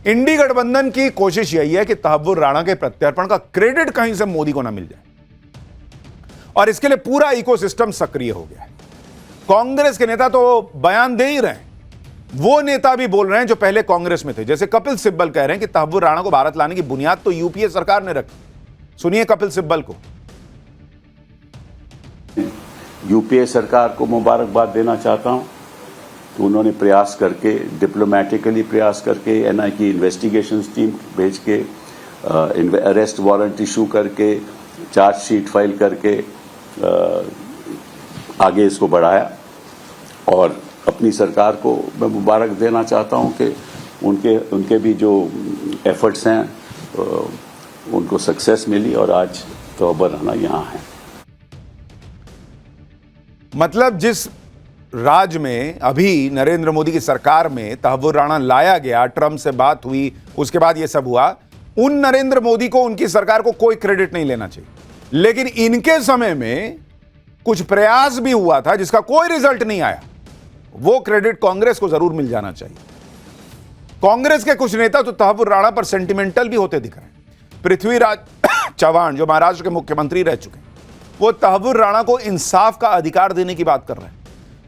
इंडी गठबंधन की कोशिश यही है कि तहव्वुर राणा के प्रत्यर्पण का क्रेडिट कहीं से मोदी को ना मिल जाए, और इसके लिए पूरा इकोसिस्टम सक्रिय हो गया है। कांग्रेस के नेता तो बयान दे ही रहे हैं, वो नेता भी बोल रहे हैं जो पहले कांग्रेस में थे, जैसे कपिल सिब्बल कह रहे हैं कि तहव्वुर राणा को भारत लाने की बुनियाद तो यूपीए सरकार ने रखी। सुनिए कपिल सिब्बल को। यूपीए सरकार को मुबारकबाद देना चाहता हूं तो उन्होंने प्रयास करके, डिप्लोमेटिकली प्रयास करके, एनआई की इन्वेस्टिगेशन टीम भेज के, अरेस्ट वारंट इशू करके, चार्जशीट फाइल करके आगे इसको बढ़ाया, और अपनी सरकार को मैं मुबारक देना चाहता हूं कि उनके भी जो एफर्ट्स हैं उनको सक्सेस मिली और आज तहव्वुर राणा यहां है। मतलब जिस राज्य में अभी नरेंद्र मोदी की सरकार में तहव्वुर राणा लाया गया, ट्रंप से बात हुई, उसके बाद यह सब हुआ, उन नरेंद्र मोदी को, उनकी सरकार को कोई क्रेडिट नहीं लेना चाहिए। लेकिन इनके समय में कुछ प्रयास भी हुआ था जिसका कोई रिजल्ट नहीं आया, वो क्रेडिट कांग्रेस को जरूर मिल जाना चाहिए। कांग्रेस के कुछ नेता तो तहव्वुर राणा पर सेंटिमेंटल भी होते दिख रहे हैं। पृथ्वीराज चव्हाण जो महाराष्ट्र के मुख्यमंत्री रह चुके हैं, वो तहव्वुर राणा को इंसाफ का अधिकार देने की बात कर रहे हैं।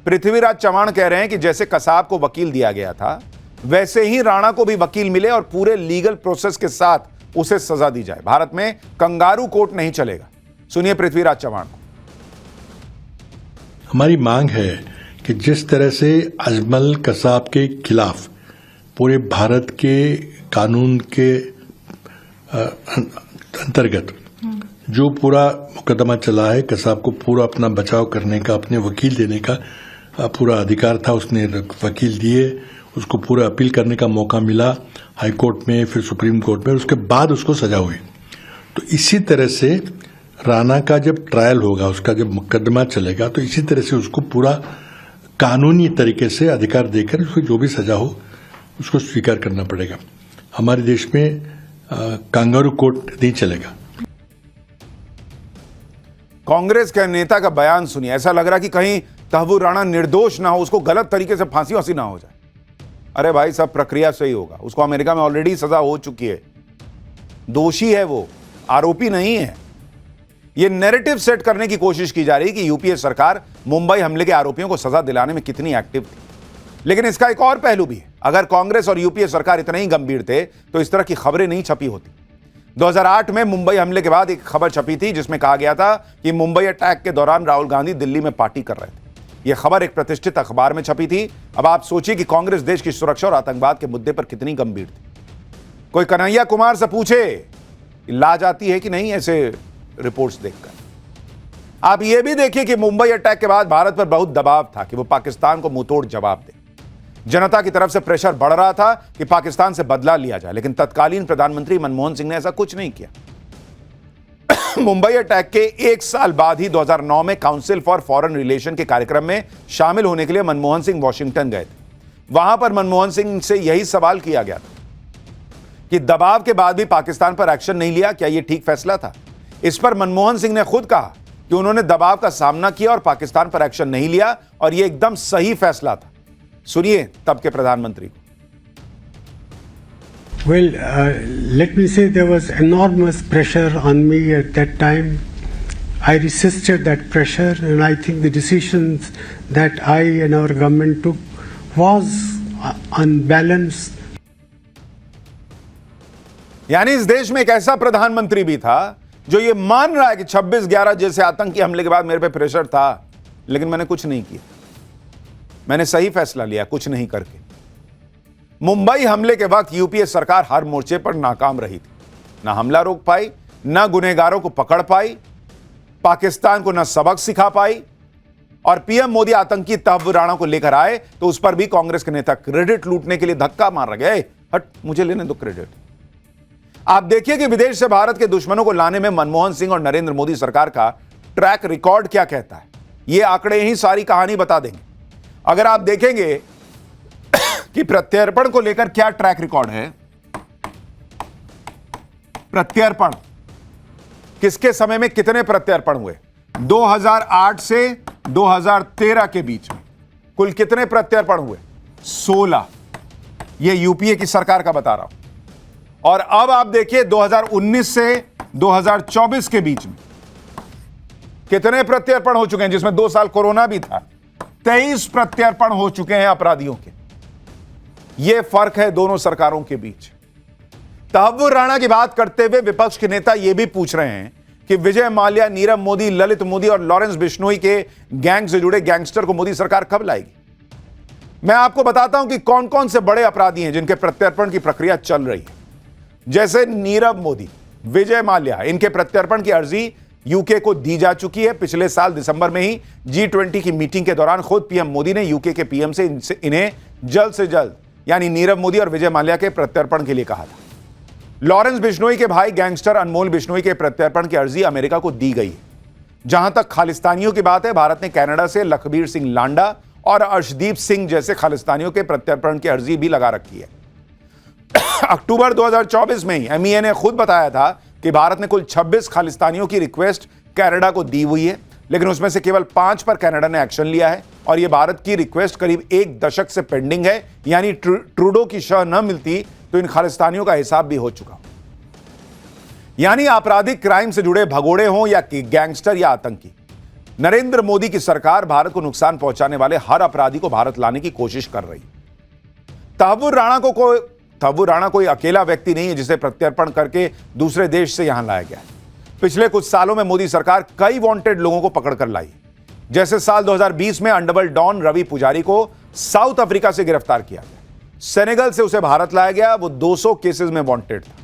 पृथ्वीराज चव्हाण कह रहे हैं कि जैसे कसाब को वकील दिया गया था, वैसे ही राणा को भी वकील मिले और पूरे लीगल प्रोसेस के साथ उसे सजा दी जाए। भारत में कंगारू कोर्ट नहीं चलेगा। सुनिए पृथ्वीराज चव्हाण को। हमारी मांग है कि जिस तरह से अजमल कसाब के खिलाफ पूरे भारत के कानून के अंतर्गत जो पूरा मुकदमा चला है, कसाब को पूरा अपना बचाव करने का, अपने वकील देने का पूरा अधिकार था, उसने वकील दिए, उसको पूरा अपील करने का मौका मिला हाई कोर्ट में, फिर सुप्रीम कोर्ट में, उसके बाद उसको सजा हुई। तो इसी तरह से राणा का जब ट्रायल होगा, उसका जब मुकदमा चलेगा, तो इसी तरह से उसको पूरा कानूनी तरीके से अधिकार देकर उसको जो भी सजा हो उसको स्वीकार करना पड़ेगा। हमारे देश में कंगारू कोर्ट नहीं चलेगा। कांग्रेस के नेता का बयान सुनिए, ऐसा लग रहा कि कहीं तहव्वुर राणा निर्दोष ना हो, उसको गलत तरीके से फांसी वांसी ना हो जाए। अरे भाई, सब प्रक्रिया से ही होगा। उसको अमेरिका में ऑलरेडी सजा हो चुकी है, दोषी है वो, आरोपी नहीं है। ये नैरेटिव सेट करने की कोशिश की जा रही है कि यूपीए सरकार मुंबई हमले के आरोपियों को सजा दिलाने में कितनी एक्टिव थी। लेकिन इसका एक और पहलू भी है। अगर कांग्रेस और यूपीए सरकार इतने ही गंभीर थे तो इस तरह की खबरें नहीं छपी होती। 2008 में मुंबई हमले के बाद एक खबर छपी थी जिसमें कहा गया था कि मुंबई अटैक के दौरान राहुल गांधी दिल्ली में पार्टी कर रहे थे। यह खबर एक प्रतिष्ठित अखबार में छपी थी। अब आप सोचिए कि कांग्रेस देश की सुरक्षा और आतंकवाद के मुद्दे पर कितनी गंभीर थी। कोई कन्हैया कुमार से पूछे, लाज आती है कि नहीं ऐसे रिपोर्ट्स देखकर। आप यह भी देखिए कि मुंबई अटैक के बाद भारत पर बहुत दबाव था कि वो पाकिस्तान को मुंहतोड़ जवाब दे। जनता की तरफ से प्रेशर बढ़ रहा था कि पाकिस्तान से बदला लिया जाए, लेकिन तत्कालीन प्रधानमंत्री मनमोहन सिंह ने ऐसा कुछ नहीं किया। मुंबई अटैक के एक साल बाद ही 2009 में काउंसिल फॉर फॉरेन रिलेशन के कार्यक्रम में शामिल होने के लिए मनमोहन सिंह वॉशिंगटन गए थे। वहां पर मनमोहन सिंह से यही सवाल किया गया था कि दबाव के बाद भी पाकिस्तान पर एक्शन नहीं लिया, क्या यह ठीक फैसला था? इस पर मनमोहन सिंह ने खुद कहा कि उन्होंने दबाव का सामना किया और पाकिस्तान पर एक्शन नहीं लिया और यह एकदम सही फैसला था। सुनिए तब के प्रधानमंत्री को। Well, let me say there was enormous pressure on me at that time. I resisted that pressure, and I think the decisions that I and our government took was unbalanced. यानी इस देश में एक ऐसा प्रधानमंत्री भी था जो ये मान रहा है कि 26/11 जैसे आतंकी हमले के बाद मेरे पे प्रेशर था, लेकिन मैंने कुछ नहीं किया, मैंने सही फैसला लिया कुछ नहीं करके। मुंबई हमले के वक्त यूपीए सरकार हर मोर्चे पर नाकाम रही थी। ना हमला रोक पाई, ना गुनहगारों को पकड़ पाई, पाकिस्तान को ना सबक सिखा पाई, और पीएम मोदी आतंकी तहव्वुर राणा को लेकर आए तो उस पर भी कांग्रेस के नेता क्रेडिट लूटने के लिए धक्का मार गए। हट, मुझे लेने दो क्रेडिट। आप देखिए कि विदेश से भारत के दुश्मनों को लाने में मनमोहन सिंह और नरेंद्र मोदी सरकार का ट्रैक रिकॉर्ड क्या कहता है। ये आंकड़े ही सारी कहानी बता देंगे। अगर आप देखेंगे कि प्रत्यर्पण को लेकर क्या ट्रैक रिकॉर्ड है, प्रत्यर्पण किसके समय में कितने प्रत्यर्पण हुए, 2008 से 2013 के बीच में कुल कितने प्रत्यर्पण हुए, 16। यह यूपीए की सरकार का बता रहा हूं। और अब आप देखिए 2019 से 2024 के बीच में कितने प्रत्यर्पण हो चुके हैं, जिसमें 2 साल कोरोना भी था। 23 प्रत्यर्पण हो चुके हैं अपराधियों के। यह फर्क है दोनों सरकारों के बीच। तहव्वुर राणा की बात करते हुए विपक्ष के नेता यह भी पूछ रहे हैं कि विजय माल्या, नीरव मोदी, ललित मोदी और लॉरेंस बिश्नोई के गैंग से जुड़े गैंगस्टर को मोदी सरकार कब लाएगी। मैं आपको बताता हूं कि कौन कौन से बड़े अपराधी हैं जिनके प्रत्यर्पण की प्रक्रिया चल रही है। जैसे नीरव मोदी, विजय माल्या, इनके प्रत्यर्पण की अर्जी यूके को दी जा चुकी है। पिछले साल दिसंबर में ही G20 की मीटिंग के दौरान खुद पीएम मोदी ने यूके के पीएम से इन्हें जल्द से जल्द, यानी नीरव मोदी और विजय माल्या के प्रत्यर्पण के लिए कहा था। लॉरेंस बिश्नोई के भाई गैंगस्टर अनमोल बिश्नोई के प्रत्यर्पण की अर्जी अमेरिका को दी गई है। जहां तक खालिस्तानियों की बात है, भारत ने कनाडा से लखबीर सिंह लांडा और अर्शदीप सिंह जैसे खालिस्तानियों के प्रत्यर्पण की अर्जी भी लगा रखी है। अक्टूबर 2024 में ही MEA ने खुद बताया था कि भारत ने कुल 26 खालिस्तानियों की रिक्वेस्ट कनाडा को दी हुई है, लेकिन उसमें से केवल 5 पर कनाडा ने एक्शन लिया है और यह भारत की रिक्वेस्ट करीब 1 दशक से पेंडिंग है। यानी ट्रूडो की शह न मिलती तो इन खालिस्तानियों का हिसाब भी हो चुका। यानी आपराधिक क्राइम से जुड़े भगोड़े हों या गैंगस्टर या आतंकी, नरेंद्र मोदी की सरकार भारत को नुकसान पहुंचाने वाले हर अपराधी को भारत लाने की कोशिश कर रही है। तहव्वुर राणा कोई अकेला व्यक्ति नहीं है जिसे प्रत्यर्पण करके दूसरे देश से यहां लाया गया है। पिछले कुछ सालों में मोदी सरकार कई वांटेड लोगों को पकड़कर लाई। जैसे साल 2020 में अंडरवर्ल्ड डॉन रवि पुजारी को साउथ अफ्रीका से गिरफ्तार किया गया, सेनेगल से उसे भारत लाया गया, वो 200 केसेस में वांटेड था।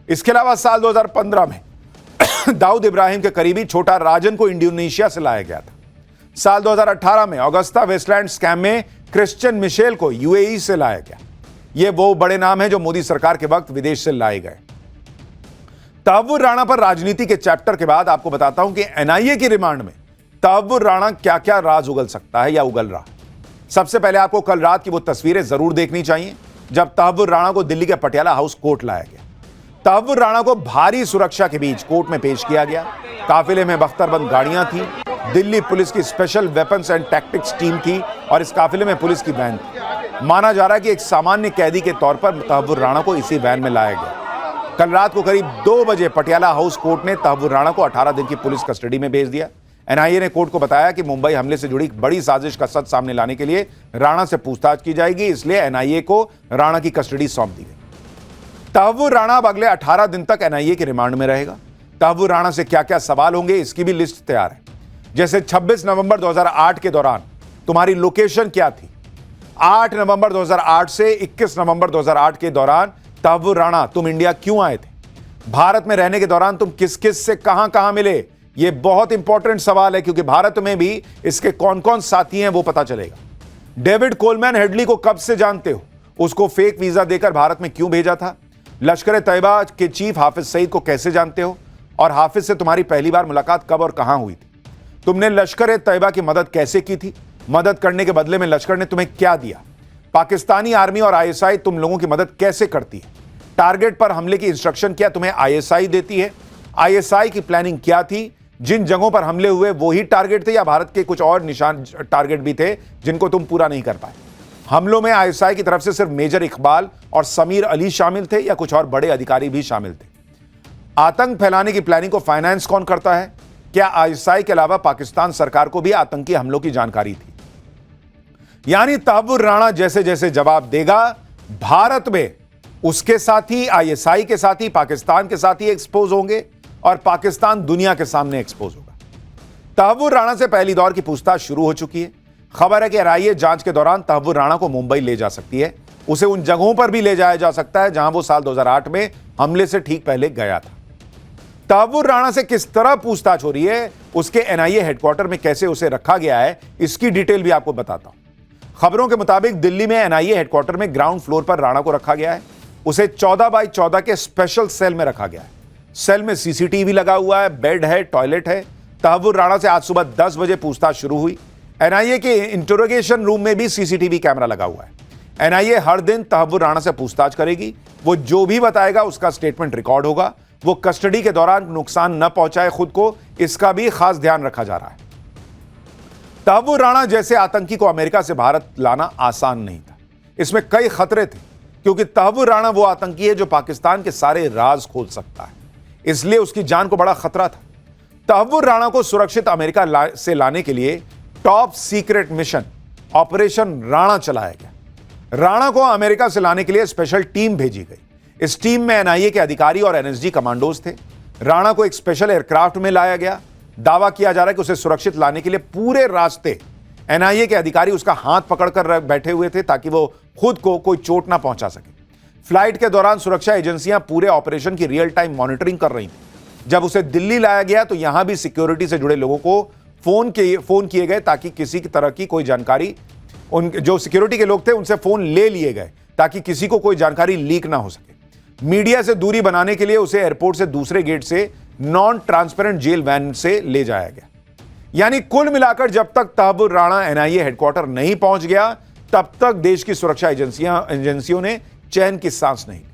इसके अलावा साल 2015 में दाऊद इब्राहिम के करीबी छोटा राजन को इंडोनेशिया से लाया गया था। साल 2018 में ऑगस्टा वेस्टलैंड स्कैम में क्रिश्चियन मिशेल को UAE से लाया गया। ये वो बड़े नाम हैं जो मोदी सरकार के वक्त विदेश से लाए गए। तहव्वुर राणा पर राजनीति के चैप्टर के बाद आपको बताता हूं कि NIA की रिमांड में तहव्वुर राणा क्या क्या राज उगल सकता है या उगल रहा। सबसे पहले आपको कल रात की वो तस्वीरें जरूर देखनी चाहिए जब तहव्वुर राणा को दिल्ली के पटियाला हाउस कोर्ट लाया गया। तहव्वुर राणा को भारी सुरक्षा के बीच कोर्ट में पेश किया गया। काफिले में बख्तरबंद गाड़ियां थी, दिल्ली पुलिस की special weapons and tactics team थी और इस काफिले में पुलिस की वैन थी। माना जा रहा है कि एक सामान्य कैदी के तौर पर तहव्वुर राणा को इसी वैन में लाया गया। कल रात को करीब 2 बजे पटियाला हाउस कोर्ट ने तहव्वुर राणा को 18 दिन की पुलिस कस्टडी में भेज दिया। NIA ने कोर्ट को बताया कि मुंबई हमले से जुड़ी बड़ी साजिश का सच सामने लाने के लिए राणा से पूछताछ की जाएगी, इसलिए NIA को राणा की कस्टडी सौंप दी गई। तहव्वुर राणा अब अगले 18 दिन तक NIA के रिमांड में रहेगा। तहव्वुर राणा से क्या क्या सवाल होंगे इसकी भी लिस्ट तैयार है। जैसे 26 नवंबर 2008 के दौरान तुम्हारी लोकेशन क्या थी, 8 नवंबर 2008 से 21 नवंबर 2008 के दौरान तहव्वुर राणा तुम इंडिया क्यों आए थे, भारत में रहने के दौरान तुम किस किस से कहां कहां मिले। यह बहुत इंपॉर्टेंट सवाल है क्योंकि भारत में भी इसके कौन कौन साथी हैं वो पता चलेगा। डेविड कोलमैन हेडली को कब से जानते हो, उसको फेक वीजा देकर भारत में क्यों भेजा था। लश्कर तैयबा के चीफ हाफिज सईद को कैसे जानते हो और हाफिज से तुम्हारी पहली बार मुलाकात कब और कहां हुई थी। तुमने लश्कर तैयबा की मदद कैसे की थी, मदद करने के बदले में लश्कर ने तुम्हें क्या दिया। पाकिस्तानी आर्मी और ISI तुम लोगों की मदद कैसे करती है। टारगेट पर हमले की इंस्ट्रक्शन क्या तुम्हें ISI देती है। ISI की प्लानिंग क्या थी, जिन जगहों पर हमले हुए वो ही टारगेट थे या भारत के कुछ और निशान टारगेट भी थे जिनको तुम पूरा नहीं कर पाए। हमलों में ISI की तरफ से सिर्फ मेजर इकबाल और समीर अली शामिल थे या कुछ और बड़े अधिकारी भी शामिल थे। आतंक फैलाने की प्लानिंग को फाइनेंस कौन करता है, क्या ISI के अलावा पाकिस्तान सरकार को भी आतंकी हमलों की जानकारी थी। यानी तहव्वुर राणा जैसे जैसे जवाब देगा, भारत में उसके साथी, ISI के साथी, पाकिस्तान के साथी एक्सपोज होंगे और पाकिस्तान दुनिया के सामने एक्सपोज होगा। तहव्वुर राणा से पहली दौर की पूछताछ शुरू हो चुकी है। खबर है कि NIA जांच के दौरान तहव्वुर राणा को मुंबई ले जा सकती है। उसे उन जगहों पर भी ले जाया जा सकता है जहां वो साल 2008 में हमले से ठीक पहले गया था। तहव्वुर राणा से किस तरह पूछताछ हो रही है, उसके NIA हेडक्वार्टर में कैसे उसे रखा गया है, इसकी डिटेल भी आपको बताता हूं। खबरों के मुताबिक दिल्ली में NIA हेडक्वार्टर में ग्राउंड फ्लोर पर राणा को रखा गया है। उसे 14 बाई 14 के स्पेशल सेल में रखा गया है। सेल में CCTV लगा हुआ है, बेड है, टॉयलेट है। तहव्वुर राणा से आज सुबह 10 बजे पूछताछ शुरू हुई। NIA के इंटरोगेशन रूम में भी CCTV कैमरा लगा हुआ है। NIA हर दिन तहव्वुर राणा से पूछताछ करेगी। वो जो भी बताएगा उसका स्टेटमेंट रिकॉर्ड होगा। वो कस्टडी के दौरान नुकसान न पहुंचाए खुद को, इसका भी खास ध्यान रखा जा रहा है। तहव्वुर राणा जैसे आतंकी को अमेरिका से भारत लाना आसान नहीं था। इसमें कई खतरे थे। क्योंकि तहव्वुर राणा वो आतंकी है जो पाकिस्तान के सारे राज खोल सकता है, इसलिए उसकी जान को बड़ा खतरा था। तहव्वुर राणा को सुरक्षित अमेरिका से लाने के लिए top secret mission operation Rana चलाया गया। राणा को अमेरिका से लाने के लिए स्पेशल टीम भेजी गई। इस टीम में एनआईए के अधिकारी और एनएसजी कमांडोज थे। राणा को एक स्पेशल एयरक्राफ्ट में लाया गया। दावा किया जा रहा है कि उसे सुरक्षित लाने के लिए पूरे रास्ते एनआईए के अधिकारी उसका हाथ पकड़कर बैठे हुए थे ताकि वो खुद को कोई चोट ना पहुंचा सके। फ्लाइट के दौरान सुरक्षा एजेंसियां पूरे ऑपरेशन की रियल टाइम मॉनिटरिंग कर रही थी। जब उसे दिल्ली लाया गया तो यहां भी सिक्योरिटी से जुड़े लोगों को फोन किए गए ताकि किसी तरह की कोई जानकारी, उन जो सिक्योरिटी के लोग थे उनसे फोन ले लिए गए ताकि किसी को कोई जानकारी लीक ना हो सके। मीडिया से दूरी बनाने के लिए उसे एयरपोर्ट से दूसरे गेट से नॉन ट्रांसपेरेंट जेल वैन से ले जाया गया। यानी कुल मिलाकर जब तक तहव्वुर राणा एनआईए हेडक्वार्टर नहीं पहुंच गया तब तक देश की सुरक्षा एजेंसियों ने चैन की सांस नहीं ली।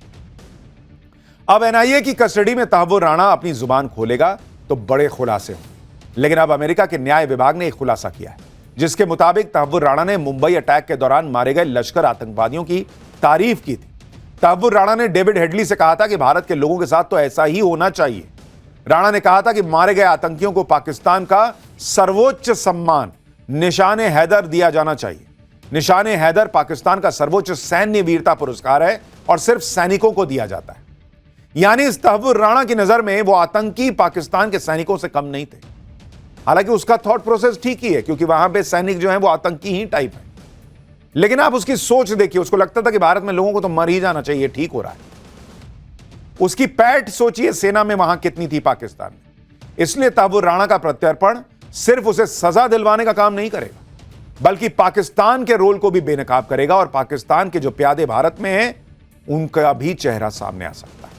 अब एनआईए की कस्टडी में तहव्वुर राणा अपनी जुबान खोलेगा तो बड़े खुलासे होंगे। लेकिन अब अमेरिका के न्याय विभाग ने एक खुलासा किया है जिसके मुताबिक तहव्वुर राणा ने मुंबई अटैक के दौरान मारे गए लश्कर आतंकवादियों की तारीफ की थी। तहव्वुर राणा ने डेविड हेडली से कहा था कि भारत के लोगों के साथ तो ऐसा ही होना चाहिए। राणा ने कहा था कि मारे गए आतंकियों को पाकिस्तान का सर्वोच्च सम्मान निशाने हैदर दिया जाना चाहिए। निशाने हैदर पाकिस्तान का सर्वोच्च सैन्य वीरता पुरस्कार है और सिर्फ सैनिकों को दिया जाता है। यानी इस तहव्वुर राणा की नजर में वो आतंकी पाकिस्तान के सैनिकों से कम नहीं थे। हालांकि उसका थॉट प्रोसेस ठीक ही है क्योंकि वहां पे सैनिक जो है वो आतंकी ही टाइप है। लेकिन आप उसकी सोच देखिए, उसको लगता था कि भारत में लोगों को तो मर ही जाना चाहिए, ठीक हो रहा है। उसकी पैठ सोचिए सेना में वहां कितनी थी पाकिस्तान में। इसलिए तहव्वुर राणा का प्रत्यर्पण सिर्फ उसे सजा दिलवाने का काम नहीं करेगा बल्कि पाकिस्तान के रोल को भी बेनकाब करेगा और पाकिस्तान के जो प्यादे भारत में हैं उनका भी चेहरा सामने आ सकता है।